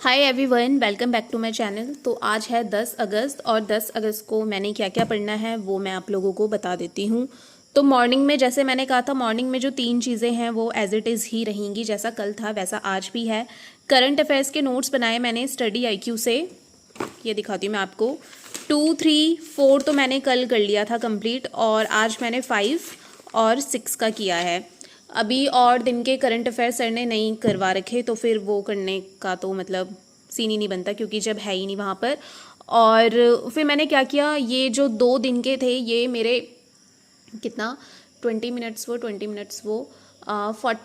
Hi everyone, welcome back to my channel. तो आज है 10 अगस्त और 10 अगस्त को मैंने क्या क्या पढ़ना है वो मैं आप लोगों को बता देती हूँ। तो मॉर्निंग में जैसे मैंने कहा था, मॉर्निंग में जो 3 चीज़ें हैं वो एज इट इज़ ही रहेंगी, जैसा कल था वैसा आज भी है। करंट अफेयर्स के नोट्स बनाए मैंने स्टडी IQ से, ये दिखाती हूँ मैं आपको। 2, 3, 4 तो मैंने कल कर लिया था कंप्लीट, और आज मैंने 5 और 6 का किया है। अभी और दिन के करंट अफेयर सर ने नहीं करवा रखे, तो फिर वो करने का तो मतलब सीन ही नहीं बनता, क्योंकि जब है ही नहीं वहाँ पर। और फिर मैंने क्या किया, ये जो 2 दिन के थे ये मेरे कितना 40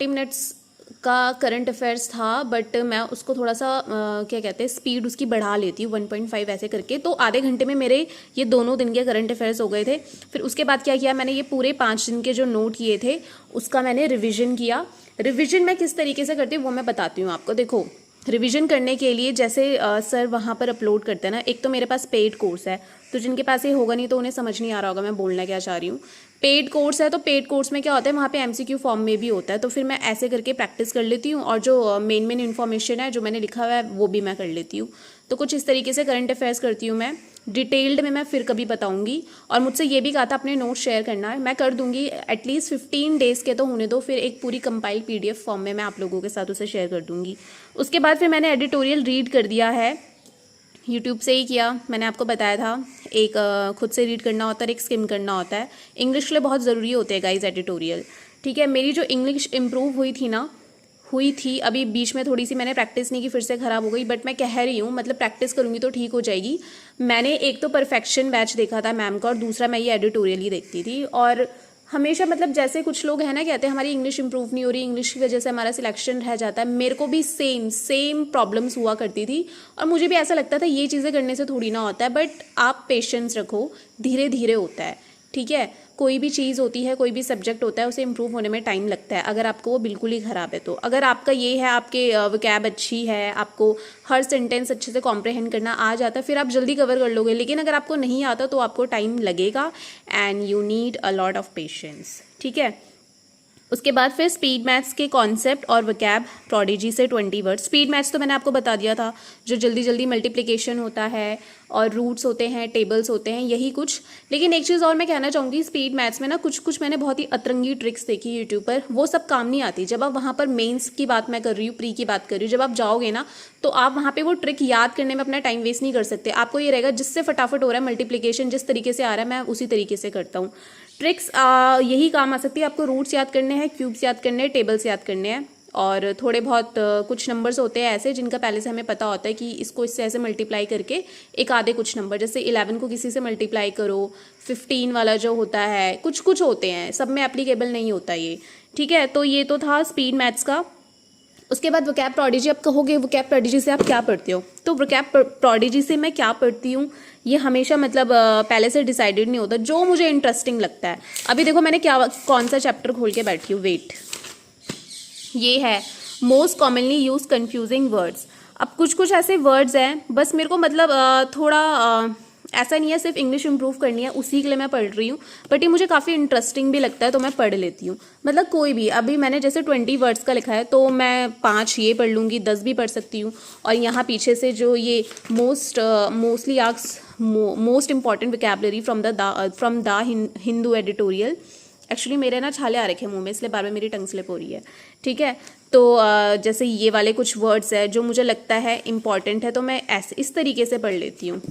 मिनट्स का करंट अफेयर्स था, बट मैं उसको थोड़ा सा क्या कहते हैं, स्पीड उसकी बढ़ा लेती हूँ 1.5 ऐसे करके। तो आधे घंटे में मेरे ये दोनों दिन के करंट अफेयर्स हो गए थे। फिर उसके बाद क्या किया मैंने, ये पूरे 5 दिन के जो नोट किए थे उसका मैंने रिविजन किया। रिविजन मैं किस तरीके से करती हूँ वो मैं बताती हूँ आपको। देखो, रिवीजन करने के लिए जैसे सर वहाँ पर अपलोड करते हैं ना, एक तो मेरे पास पेड कोर्स है, तो जिनके पास ये होगा नहीं तो उन्हें समझ नहीं आ रहा होगा मैं बोलना क्या चाह रही हूँ। पेड कोर्स है तो पेड कोर्स में क्या होता है, वहाँ पे MCQ फॉर्म में भी होता है, तो फिर मैं ऐसे करके प्रैक्टिस कर लेती हूँ, और जो मेन इन्फॉर्मेशन है जो मैंने लिखा हुआ है वो भी मैं कर लेती हूँ। तो कुछ इस तरीके से करंट अफेयर्स करती हूँ मैं। डिटेल्ड में मैं फिर कभी बताऊंगी। और मुझसे ये भी कहा था अपने नोट शेयर करना है, मैं कर दूंगी। एटलीस्ट 15 डेज़ के तो होने दो, फिर एक पूरी कंपाइल PDF फॉर्म में मैं आप लोगों के साथ उसे शेयर कर दूंगी। उसके बाद फिर मैंने एडिटोरियल रीड कर दिया है, यूट्यूब से ही किया। मैंने आपको बताया था, एक खुद से रीड करना होता है, एक स्किम करना होता है। इंग्लिश के लिए बहुत ज़रूरी होते हैं गाइज एडिटोरियल। ठीक है, मेरी जो इंग्लिश इम्प्रूव हुई थी अभी बीच में थोड़ी सी मैंने प्रैक्टिस नहीं की, फिर से ख़राब हो गई, बट मैं कह रही हूँ मतलब प्रैक्टिस करूँगी तो ठीक हो जाएगी। मैंने एक तो परफेक्शन बैच देखा था मैम का, और दूसरा मैं ये एडिटोरियल ही देखती थी। और हमेशा मतलब जैसे कुछ लोग हैं ना, कहते हैं हमारी इंग्लिश इंप्रूव नहीं हो रही, इंग्लिश की वजह से हमारा सिलेक्शन रह जाता है। मेरे को भी सेम प्रॉब्लम्स हुआ करती थी, और मुझे भी ऐसा लगता था ये चीज़ें करने से थोड़ी ना होता है। बट आप पेशेंस रखो, धीरे धीरे होता है। ठीक है, कोई भी चीज़ होती है, कोई भी सब्जेक्ट होता है, उसे इम्प्रूव होने में टाइम लगता है, अगर आपको वो बिल्कुल ही ख़राब है तो। अगर आपका ये है, आपके वोकैब अच्छी है, आपको हर सेंटेंस अच्छे से कॉम्प्रहेंड करना आ जाता है, फिर आप जल्दी कवर कर लोगे। लेकिन अगर आपको नहीं आता तो आपको टाइम लगेगा, and you need a lot of patience. ठीक है, उसके बाद फिर स्पीड मैथ्स के कॉन्सेप्ट और वोकैब प्रोडिजी से 20 वर्ड। स्पीड मैथ्स तो मैंने आपको बता दिया था, जो जल्दी जल्दी मल्टीप्लिकेशन होता है और रूट्स होते हैं, टेबल्स होते हैं, यही कुछ। लेकिन एक चीज़ और मैं कहना चाहूँगी, स्पीड मैथ्स में ना कुछ मैंने बहुत ही अतरंगी ट्रिक्स देखी यूट्यूब पर, वो सब काम नहीं आती। जब आप वहाँ पर मेंस की बात मैं कर रही हूँ, प्री की बात कर रही हूँ, जब आप जाओगे ना तो आप वहाँ पे वो ट्रिक याद करने में अपना टाइम वेस्ट नहीं कर सकते। आपको ये रहेगा जिससे फटाफट हो रहा है मल्टीप्लिकेशन, जिस तरीके से आ रहा है मैं उसी तरीके से करता हूँ। ट्रिक्स यही काम आ सकती है। आपको रूट्स याद करने हैं, क्यूब्स याद करने हैं, टेबल्स याद करने हैं, और थोड़े बहुत कुछ नंबर्स होते हैं ऐसे जिनका पहले से हमें पता होता है कि इसको इससे ऐसे मल्टीप्लाई करके एक आधे कुछ नंबर, जैसे 11 को किसी से मल्टीप्लाई करो, 15 वाला जो होता है, कुछ होते हैं, सब में एप्लीकेबल नहीं होता ये। ठीक है, तो ये तो था स्पीड मैथ्स का। उसके बाद वोकैब प्रोडिजी। आप कहोगे वोकैब प्रोडिजी से आप क्या पढ़ते हो, तो वोकैब प्रोडिजी से मैं क्या पढ़ती हूँ ये हमेशा मतलब पहले से डिसाइडेड नहीं होता, जो मुझे इंटरेस्टिंग लगता है। अभी देखो मैंने कौन सा चैप्टर खोल के बैठी हूँ, वेट, ये है most commonly use confusing words. अब कुछ ऐसे वर्ड्स हैं, बस मेरे को मतलब थोड़ा ऐसा नहीं है सिर्फ इंग्लिश इंप्रूव करनी है उसी के लिए मैं पढ़ रही हूँ, बट ये मुझे काफ़ी इंटरेस्टिंग भी लगता है तो मैं पढ़ लेती हूँ। मतलब कोई भी, अभी मैंने जैसे 20 वर्ड्स का लिखा है तो मैं 5 ये पढ़ लूँगी, 10 भी पढ़ सकती हूँ। और यहाँ पीछे से जो ये mostly asks most important vocabulary from the Hindu editorial. Actually मेरे ना छाले आ रखे मुंह में, इसलिए बार बार मेरी टंग स्लिप हो रही है। ठीक है, तो जैसे ये वाले कुछ वर्ड्स है जो मुझे लगता है इंपॉर्टेंट है तो मैं ऐसे इस तरीके से पढ़ लेती हूँ।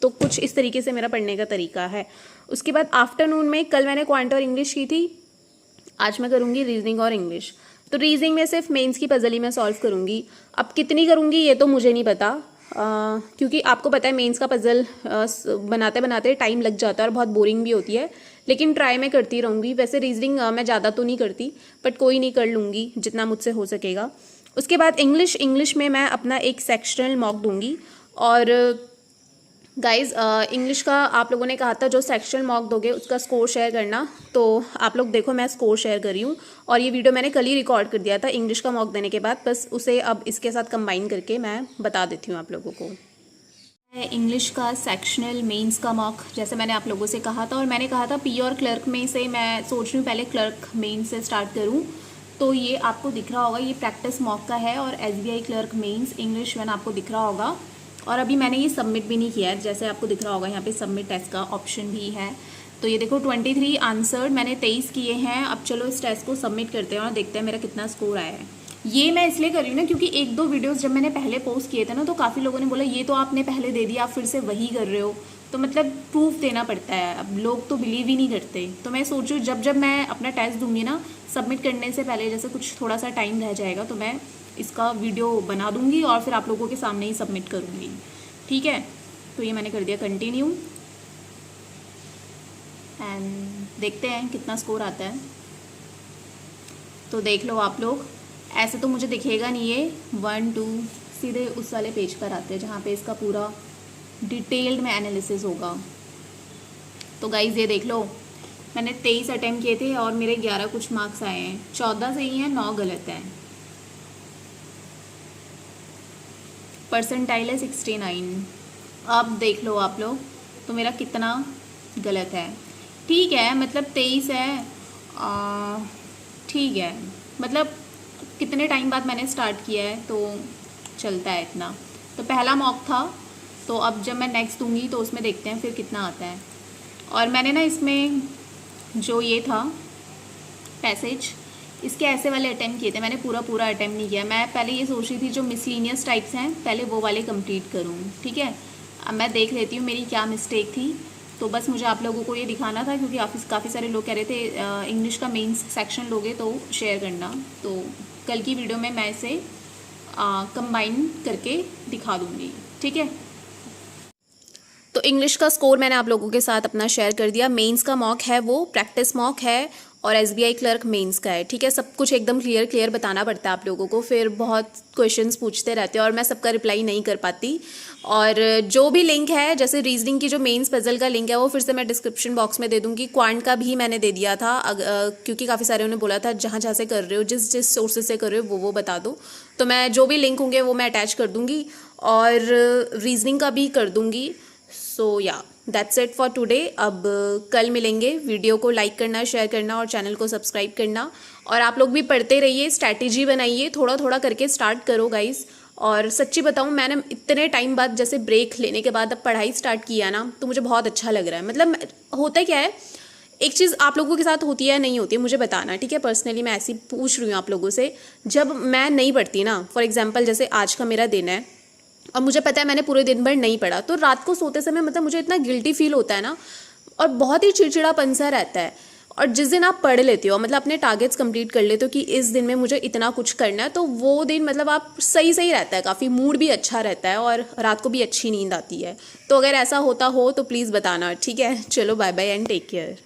तो कुछ इस तरीके से मेरा पढ़ने का तरीका है। उसके बाद आफ्टरनून में, कल मैंने क्वांट और इंग्लिश की थी, आज मैं करूँगी रीजनिंग और इंग्लिश। तो रीजनिंग में सिर्फ मेंस की पजल ही मैं सॉल्व करूँगी। अब कितनी करूँगी ये तो मुझे नहीं पता, क्योंकि आपको पता है मेंस का पजल बनाते बनाते टाइम लग जाता है और बहुत बोरिंग भी होती है, लेकिन ट्राई मैं करती रहूँगी। वैसे रीजनिंग मैं ज़्यादा तो नहीं करती, बट कोई नहीं, कर लूँगी जितना मुझसे हो सकेगा। उसके बाद इंग्लिश में मैं अपना एक सेक्शनल मॉक दूँगी। और गाइज इंग्लिश का आप लोगों ने कहा था जो सेक्शनल मॉक दोगे उसका स्कोर शेयर करना, तो आप लोग देखो मैं स्कोर शेयर कर रही हूँ। और ये वीडियो मैंने कल ही रिकॉर्ड कर दिया था इंग्लिश का मॉक देने के बाद, बस उसे अब इसके साथ कंबाइन करके मैं बता देती हूँ आप लोगों को। इंग्लिश का सेक्शनल मेंस का मॉक जैसे मैंने आप लोगों से कहा था, और मैंने कहा था पी और क्लर्क में से मैं सोच रही हूँ पहले क्लर्क मेंस से स्टार्ट करूँ। तो ये आपको दिख रहा होगा, ये प्रैक्टिस मॉक का है और SBI क्लर्क मेंस इंग्लिश 1 आपको दिख रहा होगा। और अभी मैंने ये सबमिट भी नहीं किया है, जैसे आपको दिख रहा होगा यहाँ पे सबमिट टेस्ट का ऑप्शन भी है। तो ये देखो 23 आंसर्ड, मैंने 23 किए हैं। अब चलो इस टेस्ट को सबमिट करते हैं और देखते हैं मेरा कितना स्कोर आया है। ये मैं इसलिए कर रही हूँ ना क्योंकि 1-2 वीडियोस जब मैंने पहले पोस्ट किए थे ना, तो काफ़ी लोगों ने बोला ये तो आपने पहले दे दिया, आप फिर से वही कर रहे हो। तो मतलब प्रूफ देना पड़ता है, अब लोग तो बिलीव ही नहीं करते। तो मैं सोचूँ जब मैं अपना टेस्ट दूंगी ना, सबमिट करने से पहले जैसे कुछ थोड़ा सा टाइम रह जाएगा तो मैं इसका वीडियो बना दूंगी और फिर आप लोगों के सामने ही सबमिट करूँगी, ठीक है। तो ये मैंने कर दिया कंटिन्यू एंड देखते हैं कितना स्कोर आता है। तो देख लो आप लोग, ऐसे तो मुझे दिखेगा नहीं, ये 1 2 सीधे उस वाले पेज पर आते हैं जहाँ पे इसका पूरा डिटेल्ड में एनालिसिस होगा। तो गाइज ये देख लो, मैंने 23 अटेम्प्ट किए थे और मेरे 11 कुछ मार्क्स आए हैं, 14 सही हैं, 9 गलत हैं। परसेंटाइल है 69। अब देख लो आप लोग, तो मेरा कितना गलत है। ठीक है, मतलब 23 है, ठीक है, मतलब कितने टाइम बाद मैंने स्टार्ट किया है तो चलता है इतना। तो पहला मॉक था, तो अब जब मैं नेक्स्ट दूंगी तो उसमें देखते हैं फिर कितना आता है। और मैंने ना इसमें जो ये था पैसेज, इसके ऐसे वाले अटेम्प्ट किए थे, मैंने पूरा अटेम्प्ट नहीं किया। मैं पहले ये सोच रही थी जो मिसलीनियस टाइप्स हैं पहले वो वाले कंप्लीट करूँ, ठीक है। अब मैं देख लेती हूँ मेरी क्या मिस्टेक थी। तो बस मुझे आप लोगों को ये दिखाना था क्योंकि काफ़ी सारे लोग कह रहे थे इंग्लिश का मेंस सेक्शन लोगे तो शेयर करना। तो कल की वीडियो में मैं इसे कंबाइन करके दिखा दूँगी, ठीक है। तो इंग्लिश का स्कोर मैंने आप लोगों के साथ अपना शेयर कर दिया। मेंस का मॉक है वो प्रैक्टिस मॉक है और SBI क्लर्क मेंस का है, ठीक है। सब कुछ एकदम क्लियर बताना पड़ता है आप लोगों को, फिर बहुत क्वेश्चंस पूछते रहते हैं और मैं सबका रिप्लाई नहीं कर पाती। और जो भी लिंक है, जैसे रीजनिंग की जो मेंस पजल का लिंक है वो फिर से मैं डिस्क्रिप्शन बॉक्स में दे दूँगी। क्वांट का भी मैंने दे दिया था, क्योंकि काफ़ी सारे उन्होंने बोला था जहाँ से कर रहे हो, जिस सोर्सेज से कर रहे हो वो बता दो। तो मैं जो भी लिंक होंगे वो मैं अटैच कर दूँगी और रीजनिंग का भी कर दूँगी। सो या दैट्स इट फॉर टुडे। अब कल मिलेंगे। वीडियो को लाइक करना, शेयर करना और चैनल को सब्सक्राइब करना। और आप लोग भी पढ़ते रहिए, स्ट्रैटेजी बनाइए, थोड़ा करके स्टार्ट करो गाइस। और सच्ची बताऊं, मैंने इतने टाइम बाद जैसे ब्रेक लेने के बाद अब पढ़ाई स्टार्ट किया ना, तो मुझे बहुत अच्छा लग रहा है। मतलब होता क्या है, एक चीज़ आप लोगों के साथ होती है या नहीं होती है मुझे बताना, ठीक है। पर्सनली मैं ऐसी पूछ रही हूँ आप लोगों से, जब मैं नहीं पढ़ती ना, फॉर एग्जाम्पल जैसे आज का मेरा दिन है और मुझे पता है मैंने पूरे दिन भर नहीं पढ़ा, तो रात को सोते समय मतलब मुझे इतना गिल्टी फील होता है ना, और बहुत ही चिड़चिड़ापन सा रहता है। और जिस दिन आप पढ़ लेते हो, मतलब अपने टारगेट्स कंप्लीट कर लेते हो कि इस दिन में मुझे इतना कुछ करना है, तो वो दिन मतलब आप सही रहता है, काफ़ी मूड भी अच्छा रहता है और रात को भी अच्छी नींद आती है। तो अगर ऐसा होता हो तो प्लीज़ बताना, ठीक है। चलो bye bye and take care.